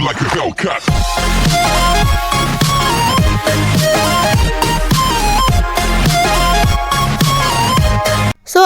like a Hellcat.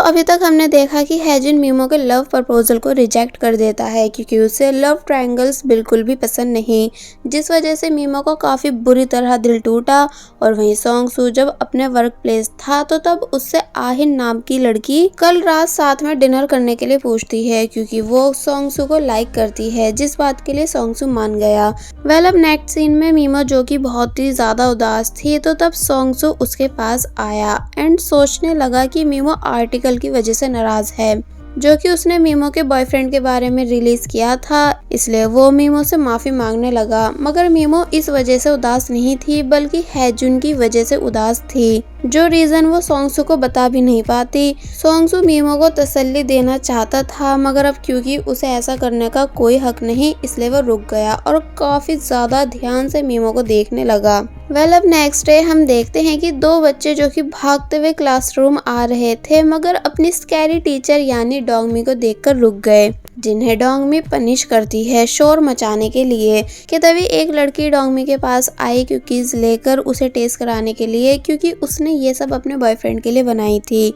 अभी तक हमने देखा कि हैजिन मीमो के लव प्रपोजल को रिजेक्ट कर देता है क्योंकि उसे लव ट्रायंगल्स बिल्कुल भी पसंद नहीं, जिस वजह से मीमो को काफ़ी बुरी तरह दिल टूटा। और वहीं सोंगसू जब अपने वर्क प्लेस था तो तब उससे आहिन नाम की लड़की कल रात साथ में डिनर करने के लिए पूछती है क्योंकि वो सोंगसू को लाइक करती है, जिस बात के लिए सोंगसू मान गया। अब नेक्स्ट सीन में मीमो जो कि बहुत ही ज़्यादा उदास थी तो तब सोंगसू उसके पास आया एंड सोचने लगा कि मीमो आर्टिकल की वजह से नाराज है जो कि उसने मीमो के बॉयफ्रेंड के बारे में रिलीज किया था, इसलिए वो मीमो से माफी मांगने लगा। मगर मीमो इस वजह से उदास नहीं थी बल्कि हैजुन की वजह से उदास थी, जो रीजन वो सोंगसू को बता भी नहीं पाती। सोंगसू मीमो को तसल्ली देना चाहता था मगर अब क्योंकि उसे ऐसा करने का कोई हक नहीं, इसलिए वो रुक गया और काफी ज्यादा ध्यान से मीमो को देखने लगा। अब नेक्स्ट डे हम देखते हैं कि दो बच्चे जो कि भागते हुए क्लासरूम आ रहे थे मगर अपनी स्कैरी टीचर यानी डोंगमी को देखकर रुक गए, जिन्हें डोंगमी पनिश करती है शोर मचाने के लिए। कि तभी एक लड़की डोंगमी के पास आई कुकीज लेकर उसे टेस्ट कराने के लिए क्योंकि उसने ये सब अपने बॉयफ्रेंड के लिए बनाई थी।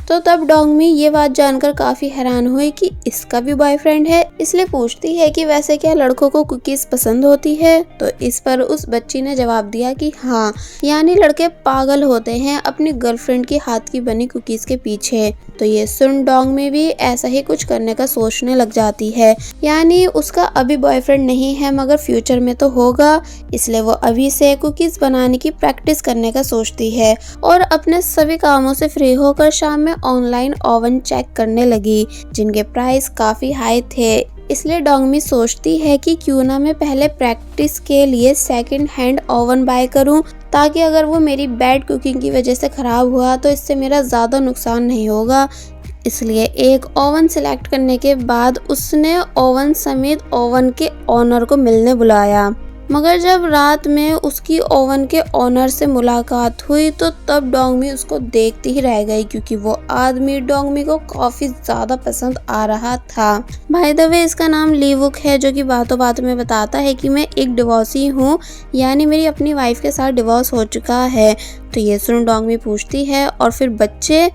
तो तब डोंगमी ये बात जानकर काफी हैरान हुई कि इसका भी बॉयफ्रेंड है, इसलिए पूछती है कि वैसे क्या लड़कों को कुकीज पसंद होती है। तो इस पर उस बच्ची ने जवाब दिया कि हाँ, यानी लड़के पागल होते हैं अपनी गर्लफ्रेंड की हाथ की बनी कुकीज के पीछे। तो ये सुन डोंगमी भी ऐसा ही कुछ करने का सोचने लग जाती है, यानी उसका अभी बॉयफ्रेंड नहीं है मगर फ्यूचर में तो होगा, इसलिए वो अभी से कुकीज बनाने की प्रैक्टिस करने का सोचती है और अपने सभी कामों से फ्री होकर शाम में ऑनलाइन ओवन चेक करने लगी, जिनके प्राइस काफी हाई थे। इसलिए डोंगमी सोचती है कि क्यों ना मैं पहले प्रैक्टिस के लिए सेकंड हैंड ओवन बाय करूं, ताकि अगर वो मेरी बैड कुकिंग की वजह से खराब हुआ तो इससे मेरा ज़्यादा नुकसान नहीं होगा। इसलिए एक ओवन सिलेक्ट करने के बाद उसने ओवन समेत ओवन के ओनर को मिलने बुलाया। मगर जब रात में उसकी ओवन के ओनर से मुलाकात हुई तो तब डोंगमी उसको देखती ही रह गई क्योंकि वो आदमी डोंगमी को काफी ज्यादा पसंद आ रहा था। बाय द वे इसका नाम लीवुक है, जो कि बातों बातों में बताता है कि मैं एक डिवोर्सी हूँ, यानी मेरी अपनी वाइफ के साथ डिवोर्स हो चुका है। तो ये सुन डोंगमी पूछती है और फिर बच्चे।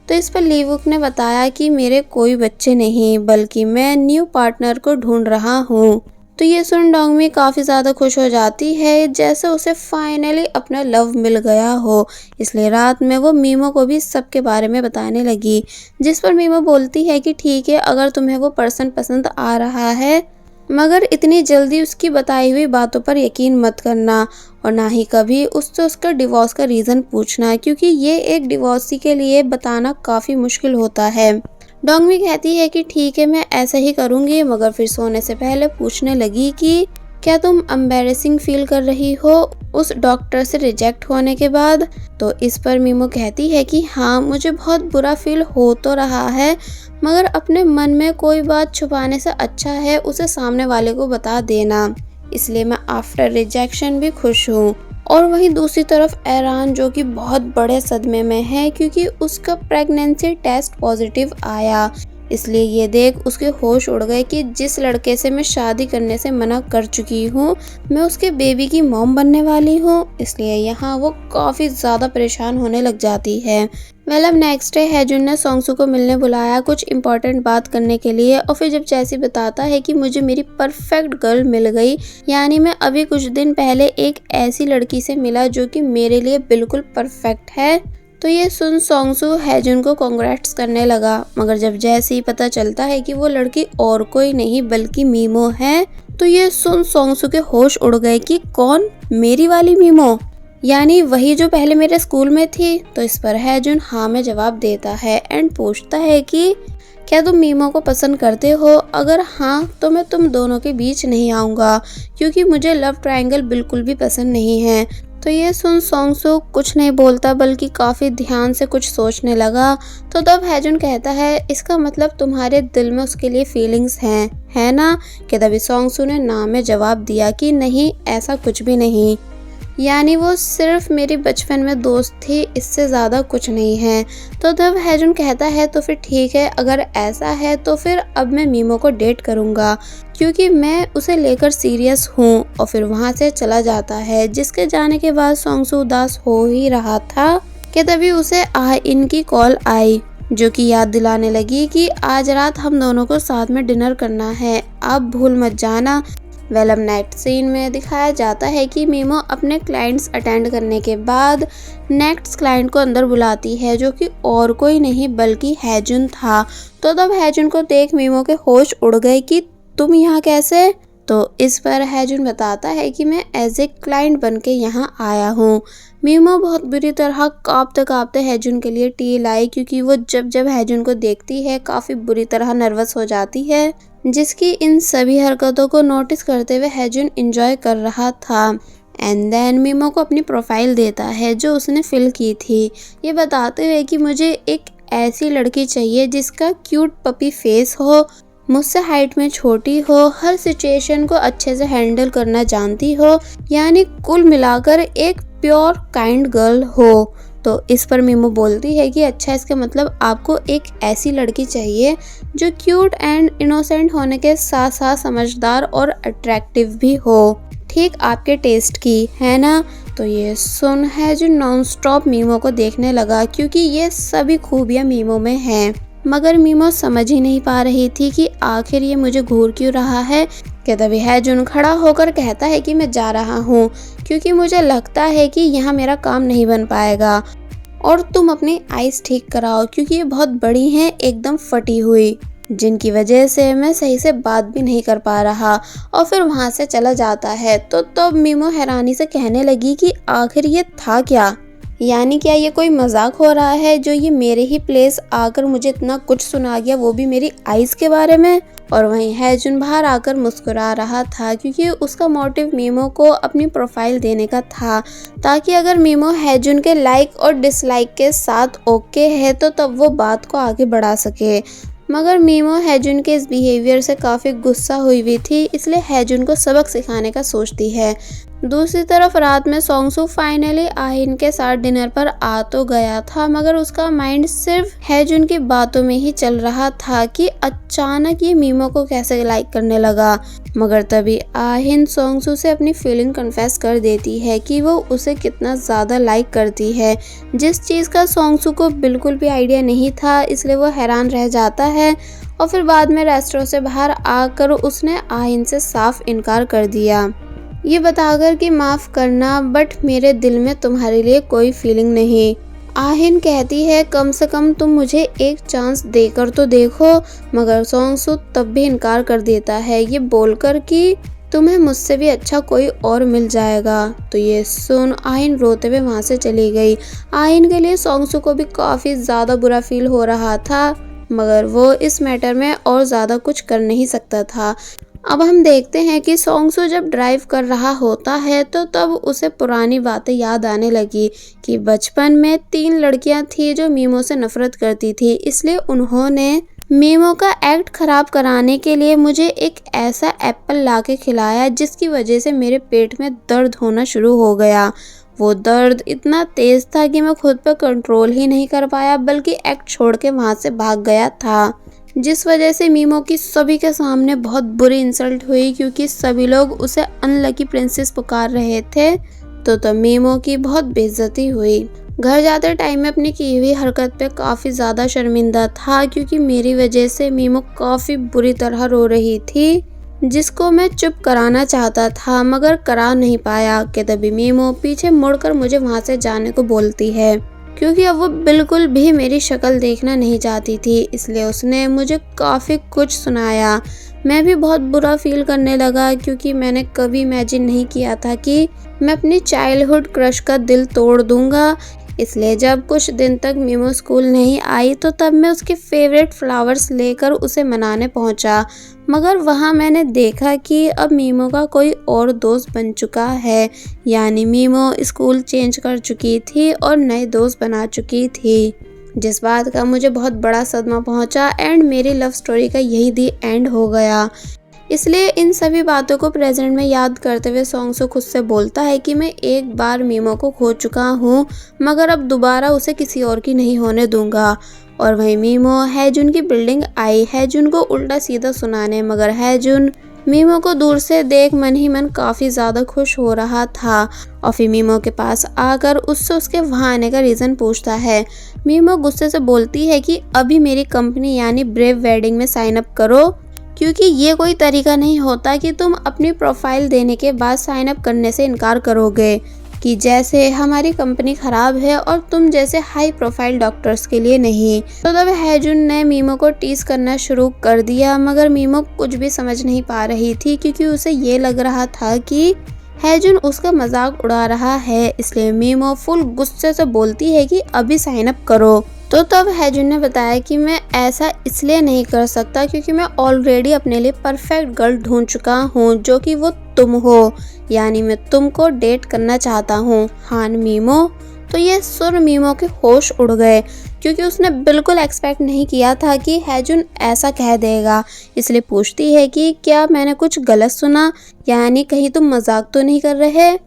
तो इस पर लीवुक ने बताया कि मेरे कोई बच्चे नहीं बल्कि मैं न्यू पार्टनर को ढूंढ रहा हूँ। तो ये सुन डोंगमी काफ़ी ज़्यादा खुश हो जाती है, जैसे उसे फाइनली अपना लव मिल गया हो। इसलिए रात में वो मीमो को भी सबके बारे में बताने लगी, जिस पर मीमो बोलती है कि ठीक है, अगर तुम्हें वो पर्सन पसंद आ रहा है मगर इतनी जल्दी उसकी बताई हुई बातों पर यकीन मत करना और ना ही कभी उससे उसका डिवोर्स का रीज़न पूछना, क्योंकि ये एक डिवोर्सी के लिए बताना काफ़ी मुश्किल होता है। डोंगमी कहती है कि ठीक है, मैं ऐसा ही करूँगी, मगर फिर सोने से पहले पूछने लगी कि क्या तुम एम्बैरेसिंग फील कर रही हो उस डॉक्टर से रिजेक्ट होने के बाद। तो इस पर मीमो कहती है कि हाँ, मुझे बहुत बुरा फील हो तो रहा है मगर अपने मन में कोई बात छुपाने से अच्छा है उसे सामने वाले को बता देना, इसलिए मैं आफ्टर रिजेक्शन भी खुश हूँ। और वहीं दूसरी तरफ एरान जो कि बहुत बड़े सदमे में है क्योंकि उसका प्रेगनेंसी टेस्ट पॉजिटिव आया, इसलिए ये देख उसके होश उड़ गए कि जिस लड़के से मैं शादी करने से मना कर चुकी हूँ मैं उसके बेबी की मॉम बनने वाली हूँ। इसलिए यहाँ वो काफ़ी ज़्यादा परेशान होने लग जाती है। अब नेक्स्ट डे हैजुन ने सोंगसू को मिलने बुलाया कुछ इम्पोर्टेंट बात करने के लिए और फिर जब जैसी बताता है कि मुझे मेरी परफेक्ट गर्ल मिल गई, यानी मैं अभी कुछ दिन पहले एक ऐसी लड़की से मिला जो कि मेरे लिए बिल्कुल परफेक्ट है। तो ये सुन सोंगसू हैजुन को कांग्रेट्स करने लगा, मगर जब जैसे ही पता चलता है कि वो लड़की और कोई नहीं बल्कि मीमो है तो ये सुन सोंगसू के होश उड़ गए कि कौन, मेरी वाली मीमो, यानी वही जो पहले मेरे स्कूल में थी। तो इस पर हैजुन हाँ में जवाब देता है एंड पूछता है कि क्या तुम मीमो को पसंद करते हो, अगर हाँ तो मैं तुम दोनों के बीच नहीं आऊँगा क्योंकि मुझे लव ट्रायंगल बिल्कुल भी पसंद नहीं है। तो ये सुन सोंगसू कुछ नहीं बोलता बल्कि काफ़ी ध्यान से कुछ सोचने लगा। तो तब हैजुन कहता है इसका मतलब तुम्हारे दिल में उसके लिए फीलिंग्स हैं, है ना। कि तभी सोंगसू ने ना में जवाब दिया कि नहीं, ऐसा कुछ भी नहीं। यानी वो सिर्फ मेरी बचपन में दोस्त थी, इससे ज़्यादा कुछ नहीं है। तो तब हैजुन कहता है तो फिर ठीक है, अगर ऐसा है तो फिर अब मैं मीमो को डेट करूँगा क्योंकि मैं उसे लेकर सीरियस हूँ। और फिर वहाँ से चला जाता है। जिसके जाने के बाद सोंगसू उदास हो ही रहा था कि तभी उसे इनकी कॉल आई, जो कि याद दिलाने लगी कि आज रात हम दोनों को साथ में डिनर करना है, आप भूल मत जाना। वेलम नाइट सीन में दिखाया जाता है कि मीमो अपने क्लाइंट्स अटेंड करने के बाद नेक्स्ट क्लाइंट को अंदर बुलाती है, जो कि और कोई नहीं बल्कि हैजुन था। तो तब हैजुन को देख मीमो के होश उड़ गए कि तुम यहाँ कैसे। तो इस पर हैजुन बताता है कि मैं एज ए क्लाइंट बन के यहाँ आया हूँ। मीमो बहुत बुरी तरह कांपते कांपते हैजुन के लिए टी लाई, क्योंकि वो जब जब हैजुन को देखती है काफ़ी बुरी तरह नर्वस हो जाती है, जिसकी इन सभी हरकतों को नोटिस करते हुए हैजुन एंजॉय कर रहा था। एंड देन मीमो को अपनी प्रोफाइल देता है जो उसने फिल की थी, ये बताते हुए कि मुझे एक ऐसी लड़की चाहिए जिसका क्यूट पपी फेस हो, मुझसे हाइट में छोटी हो, हर सिचुएशन को अच्छे से हैंडल करना जानती हो, यानी कुल मिलाकर एक प्योर काइंड गर्ल हो। तो इस पर मीमो बोलती है कि अच्छा, इसका मतलब आपको एक ऐसी लड़की चाहिए जो क्यूट एंड इनोसेंट होने के साथ साथ समझदार और अट्रैक्टिव भी हो, ठीक आपके टेस्ट की, है ना। तो ये सुन हैजुन नॉन स्टॉप मीमो को देखने लगा, क्योंकि ये सभी खूबियाँ मीमो में हैं। मगर मीमो समझ ही नहीं पा रही थी कि आखिर ये मुझे घूर क्यों रहा है। कि तभी हैजुन खड़ा होकर कहता है कि मैं जा रहा हूँ, क्योंकि मुझे लगता है कि यहाँ मेरा काम नहीं बन पाएगा, और तुम अपनी आइज़ ठीक कराओ क्योंकि ये बहुत बड़ी हैं, एकदम फटी हुई, जिनकी वजह से मैं सही से बात भी नहीं कर पा रहा। और फिर वहाँ से चला जाता है। तो तब मीमो हैरानी से कहने लगी कि आखिर ये था क्या, यानी क्या ये कोई मजाक हो रहा है जो ये मेरे ही प्लेस आकर मुझे इतना कुछ सुना गया, वो भी मेरी आइज़ के बारे में। और वहीं हैजुन बाहर आकर मुस्कुरा रहा था, क्योंकि उसका मोटिव मीमो को अपनी प्रोफाइल देने का था, ताकि अगर मीमो हैजुन के लाइक और डिसलाइक के साथ ओके है तो तब वो बात को आगे बढ़ा सके। मगर मीमो हैजुन के इस बिहेवियर से काफ़ी गुस्सा हुई थी, इसलिए हैजुन को सबक सिखाने का सोचती है। दूसरी तरफ रात में सोंगसू फाइनली आहिन के साथ डिनर पर आ तो गया था, मगर उसका माइंड सिर्फ हैजुन की बातों में ही चल रहा था कि अचानक ये मीमो को कैसे लाइक करने लगा। मगर तभी आहिन सोंगसू से अपनी फीलिंग कन्फेस कर देती है कि वो उसे कितना ज़्यादा लाइक करती है, जिस चीज़ का सोंगसू को बिल्कुल भी आइडिया नहीं था, इसलिए वो हैरान रह जाता है। और फिर बाद में रेस्टोरेंट से बाहर आकर उसने आहिन से साफ इनकार कर दिया, ये बताकर कि माफ़ करना, बट मेरे दिल में तुम्हारे लिए कोई फीलिंग नहीं। आहिन कहती है कम से कम तुम मुझे एक चांस देकर तो देखो, मगर सोंगसू तब भी इनकार कर देता है, ये बोलकर कि तुम्हें मुझसे भी अच्छा कोई और मिल जाएगा। तो ये सुन आहिन रोते हुए वहाँ से चली गई। आहिन के लिए सोंगसू को भी काफ़ी ज़्यादा बुरा फील हो रहा था, मगर वो इस मैटर में और ज़्यादा कुछ कर नहीं सकता था। अब हम देखते हैं कि सोंगसू जब ड्राइव कर रहा होता है तो तब उसे पुरानी बातें याद आने लगी कि बचपन में 3 लड़कियां थी जो मीमो से नफरत करती थी, इसलिए उन्होंने मीमो का एक्ट खराब कराने के लिए मुझे एक ऐसा एप्पल लाके खिलाया जिसकी वजह से मेरे पेट में दर्द होना शुरू हो गया। वो दर्द इतना तेज था कि मैं खुद पर कंट्रोल ही नहीं कर पाया, बल्कि एक्ट छोड़ के वहाँ से भाग गया था, जिस वजह से मीमो की सभी के सामने बहुत बुरी इंसल्ट हुई, क्योंकि सभी लोग उसे अनलकी प्रिंसेस पुकार रहे थे। तो तब मीमो की बहुत बेइज्जती हुई। घर जाते टाइम में अपनी की हुई हरकत पे काफ़ी ज़्यादा शर्मिंदा था, क्योंकि मेरी वजह से मीमो काफ़ी बुरी तरह रो रही थी, जिसको मैं चुप कराना चाहता था मगर करा नहीं पाया। कि तभी मीमो पीछे मुड़कर मुझे वहाँ से जाने को बोलती है, क्योंकि अब वो बिल्कुल भी मेरी शक्ल देखना नहीं चाहती थी, इसलिए उसने मुझे काफ़ी कुछ सुनाया। मैं भी बहुत बुरा फील करने लगा, क्योंकि मैंने कभी इमेजिन नहीं किया था कि मैं अपनी चाइल्डहुड क्रश का दिल तोड़ दूंगा। इसलिए जब कुछ दिन तक मीमो स्कूल नहीं आई तो तब मैं उसके फेवरेट फ्लावर्स लेकर उसे मनाने पहुंचा, मगर वहां मैंने देखा कि अब मीमो का कोई और दोस्त बन चुका है, यानी मीमो स्कूल चेंज कर चुकी थी और नए दोस्त बना चुकी थी, जिस बात का मुझे बहुत बड़ा सदमा पहुंचा। एंड मेरी लव स्टोरी का यही दी एंड हो गया। इसलिए इन सभी बातों को प्रेजेंट में याद करते हुए सॉन्गसू खुद से बोलता है कि मैं एक बार मीमो को खो चुका हूँ, मगर अब दोबारा उसे किसी और की नहीं होने दूंगा। और वहीं मीमो हैजुन की बिल्डिंग आई हैजुन को उल्टा सीधा सुनाने, मगर हैजुन मीमो को दूर से देख मन ही मन काफ़ी ज़्यादा खुश हो रहा था। और फिर मीमो के पास आकर उससे उसके वहाँ आने का रीज़न पूछता है। मीमो गुस्से से बोलती है कि अभी मेरी कंपनी यानी ब्रेव वेडिंग में साइन अप करो, क्योंकि ये कोई तरीका नहीं होता कि तुम अपनी प्रोफाइल देने के बाद साइन अप करने से इनकार करोगे, कि जैसे हमारी कंपनी खराब है और तुम जैसे हाई प्रोफाइल डॉक्टर्स के लिए नहीं। तो तब हैजुन ने मीमो को टीज करना शुरू कर दिया, मगर मीमो कुछ भी समझ नहीं पा रही थी, क्योंकि उसे ये लग रहा था कि हैजुन उसका मजाक उड़ा रहा है। इसलिए मीमो फुल गुस्से से बोलती है कि अभी साइन अप करो। तो तब हैजुन ने बताया कि मैं ऐसा इसलिए नहीं कर सकता क्योंकि मैं ऑलरेडी अपने लिए परफेक्ट गर्ल ढूंढ चुका हूँ, जो कि वो तुम हो, यानी मैं तुमको डेट करना चाहता हूँ। हाँ मीमो। तो ये सुन मीमो के होश उड़ गए, क्योंकि उसने बिल्कुल एक्सपेक्ट नहीं किया था कि हैजुन ऐसा कह देगा। इसलिए पूछती है कि क्या मैंने कुछ गलत सुना, यानी कहीं तुम मजाक तो नहीं कर रहे,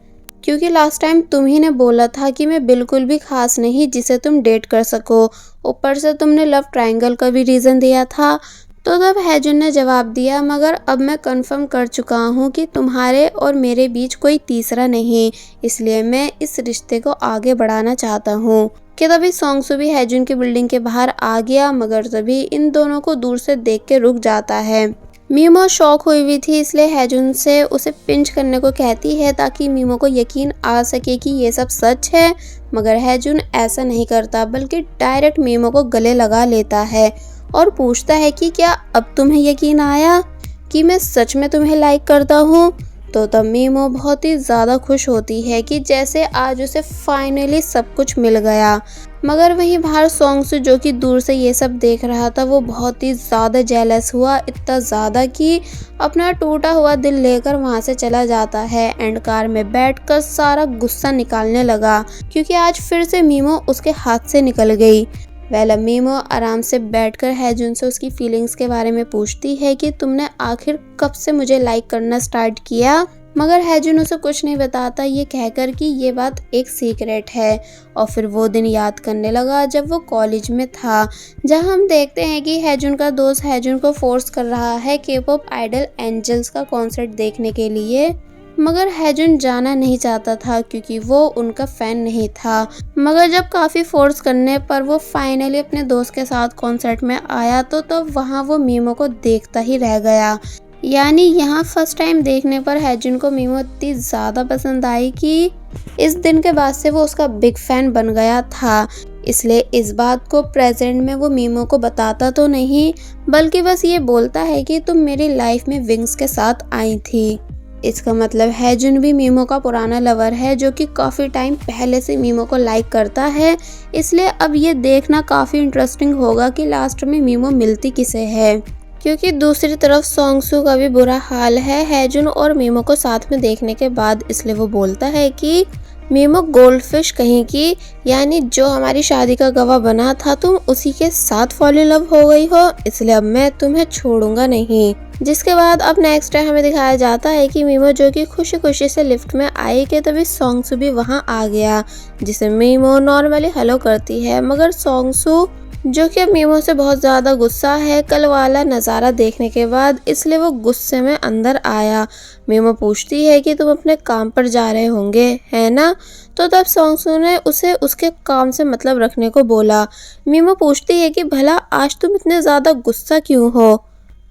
क्योंकि लास्ट टाइम तुम ही ने बोला था कि मैं बिल्कुल भी खास नहीं जिसे तुम डेट कर सको। ऊपर से तुमने लव ट्रायंगल का भी रीज़न दिया था। तो तब हैजुन ने जवाब दिया, मगर अब मैं कंफर्म कर चुका हूँ कि तुम्हारे और मेरे बीच कोई तीसरा नहीं, इसलिए मैं इस रिश्ते को आगे बढ़ाना चाहता हूँ। कि तभी सॉन्गसू भी हैजुन की बिल्डिंग के बाहर आ गया, मगर तभी इन दोनों को दूर से देख के रुक जाता है। मीमो शॉक हुई थी, इसलिए हैजुन से उसे पिंच करने को कहती है ताकि मीमो को यकीन आ सके कि ये सब सच है। मगर हैजुन ऐसा नहीं करता, बल्कि डायरेक्ट मीमो को गले लगा लेता है और पूछता है कि क्या अब तुम्हें यकीन आया कि मैं सच में तुम्हें लाइक करता हूँ। तो तब मीमो बहुत ही ज़्यादा खुश होती है कि जैसे आज उसे फाइनली सब कुछ मिल गया। मगर वहीं बाहर सॉन्गसू, जो कि दूर से ये सब देख रहा था, वो बहुत ही ज़्यादा जेलस हुआ, इतना ज़्यादा कि अपना टूटा हुआ दिल लेकर वहाँ से चला जाता है एंड कार में बैठकर सारा गुस्सा निकालने लगा, क्योंकि आज फिर से मीमो उसके हाथ से निकल गई। वेल मीमो आराम से बैठकर हैजुन से उसकी फीलिंग्स के बारे में पूछती है कि तुमने आखिर कब से मुझे लाइक करना स्टार्ट किया। मगर हैजुन उसे कुछ नहीं बताता, ये कहकर कि ये बात एक सीक्रेट है। और फिर वो दिन याद करने लगा जब वो कॉलेज में था, जहां हम देखते हैं कि हैजुन का दोस्त हैजुन को फोर्स कर रहा है के-पॉप आइडल एंजल्स का कॉन्सर्ट देखने के लिए। मगर हैजुन जाना नहीं चाहता था क्योंकि वो उनका फैन नहीं था। मगर जब काफ़ी फोर्स करने पर वो फाइनली अपने दोस्त के साथ कॉन्सर्ट में आया, तो वहाँ वो मीमो को देखता ही रह गया। यानी यहाँ फर्स्ट टाइम देखने पर हैजुन को मीमो इतनी ज़्यादा पसंद आई कि इस दिन के बाद से वो उसका बिग फैन बन गया था। इसलिए इस बात को प्रेजेंट में वो मीमो को बताता तो नहीं, बल्कि बस ये बोलता है कि तुम मेरी लाइफ में विंग्स के साथ आई थी। इसका मतलब हैजुन भी मीमो का पुराना लवर है, जो कि काफ़ी टाइम पहले से मीमो को लाइक करता है। इसलिए अब ये देखना काफ़ी इंटरेस्टिंग होगा कि लास्ट में मीमो मिलती किसे है, क्योंकि दूसरी तरफ सॉन्गसू का भी बुरा हाल है हैजुन और मीमो को साथ में देखने के बाद। इसलिए वो बोलता है कि मीमो गोल्डफिश कहीं की, यानी जो हमारी शादी का गवाह बना था तुम उसी के साथ फॉल इन लव हो गई हो, इसलिए अब मैं तुम्हें छोड़ूंगा नहीं। जिसके बाद अब नेक्स्ट टाइम हमें दिखाया जाता है कि मीमो जो कि खुशी खुशी से लिफ्ट में आई कि तभी सॉन्गसू भी वहां आ गया, जिसे मीमो नॉर्मली हेलो करती है। मगर सॉन्गसू, जो कि अब मीमो से बहुत ज़्यादा गुस्सा है कल वाला नज़ारा देखने के बाद, इसलिए वो गुस्से में अंदर आया। मीमो पूछती है कि तुम अपने काम पर जा रहे होंगे, है ना? तो तब सॉन्गसू ने उसे उसके काम से मतलब रखने को बोला। मीमो पूछती है कि भला आज तुम इतने ज़्यादा गुस्सा क्यों हो?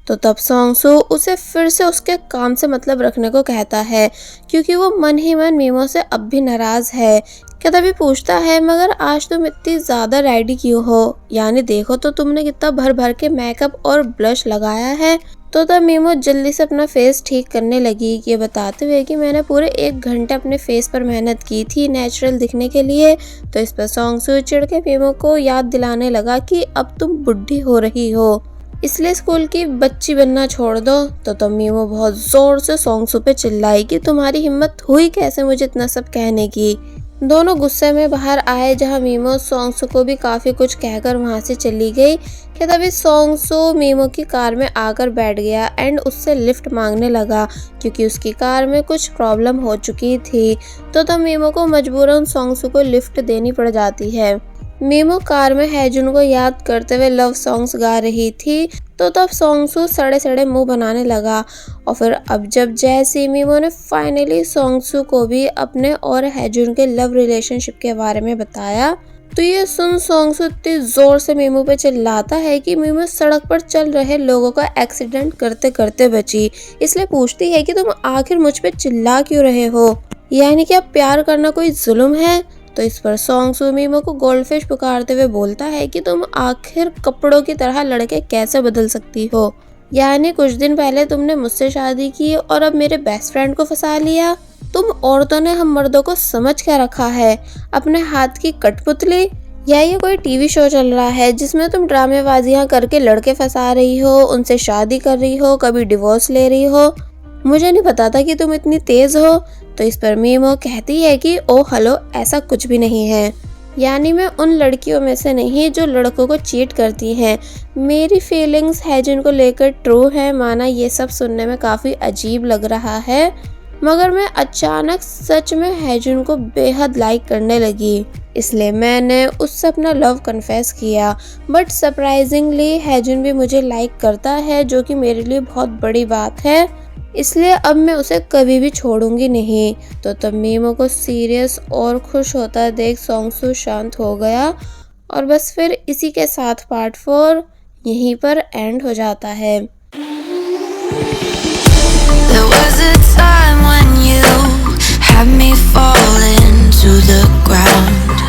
तो तब सॉन्गसू उसे फिर से उसके काम से मतलब रखने को कहता है, क्योंकि वो मन ही मन मीमो से अब भी नाराज़ है। क्या तभी पूछता है, मगर आज तुम इतनी ज़्यादा रेडी क्यों हो? यानी देखो तो तुमने कितना भर भर के मेकअप और ब्लश लगाया है। तो तब मीमो जल्दी से अपना फेस ठीक करने लगी, ये बताते हुए कि मैंने पूरे 1 घंटे अपने फेस पर मेहनत की थी नेचुरल दिखने के लिए। तो इस पर सॉन्गसू चिढ़ के मीमो को याद दिलाने लगा कि अब तुम बुढ़ी हो रही हो, इसलिए स्कूल की बच्ची बनना छोड़ दो। तो तब मीमो बहुत ज़ोर से सॉन्गसू पे चिल्लाई कि तुम्हारी हिम्मत हुई कैसे मुझे इतना सब कहने की। दोनों गुस्से में बाहर आए, जहां मीमो सोंगसू को भी काफ़ी कुछ कहकर वहां से चली गई कि तभी सोंगसू मीमो की कार में आकर बैठ गया एंड उससे लिफ्ट मांगने लगा क्योंकि उसकी कार में कुछ प्रॉब्लम हो चुकी थी। तो तब मीमो को मजबूरन सोंगसू को लिफ्ट देनी पड़ जाती है। मीमो कार में हैजुन को याद करते हुए लव सॉन्ग्स गा रही थी। तो तब सोंगसू सड़े सड़े मुंह बनाने लगा और फिर अब जब जैसे मीमो ने फाइनली सोंगसू को भी अपने और हैजुन के लव रिलेशनशिप के बारे में बताया, तो ये सुन सोंगसू इतनी जोर से मीमो पे चिल्लाता है कि मीमो सड़क पर चल रहे लोगों का एक्सीडेंट करते करते बची। इसलिए पूछती है कि तुम आखिर मुझ पे चिल्ला क्यों रहे हो, यानी कि अब प्यार करना कोई जुल्म है। तो इस पर सोंगसू मीमो को गोल्डफिश पुकारते हुए बोलता है कि तुम आखिर कपड़ों की तरह लड़के कैसे बदल सकती हो, यानी कुछ दिन पहले तुमने मुझसे शादी की और अब मेरे बेस्ट फ्रेंड को फंसा लिया। तुम औरतों ने हम मर्दों को समझ क्या रखा है, अपने हाथ की कठपुतली, या ये कोई टीवी शो चल रहा है जिसमें तुम ड्रामेबाजियां करके लड़के फंसा रही हो, उनसे शादी कर रही हो, कभी डिवोर्स ले रही हो। मुझे नहीं पता था कि तुम इतनी तेज हो। तो इस पर मीमो कहती है कि ओ हेलो, ऐसा कुछ भी नहीं है, यानी मैं उन लड़कियों में से नहीं जो लड़कों को चीट करती हैं। मेरी फीलिंग्स हैजुन को लेकर ट्रू है। माना ये सब सुनने में काफ़ी अजीब लग रहा है, मगर मैं अचानक सच में हैजुन को बेहद लाइक करने लगी, इसलिए मैंने उससे अपना लव कन्फेस किया। बट सरप्राइजिंगली हैजुन भी मुझे लाइक करता है, जो कि मेरे लिए बहुत बड़ी बात है, इसलिए अब मैं उसे कभी भी छोड़ूंगी नहीं। तो तब मीमो को सीरियस और खुश होता देख सोंगसू शांत हो गया और बस फिर इसी के साथ पार्ट 4 यहीं पर एंड हो जाता है। There was a time when you had me falling to the ground.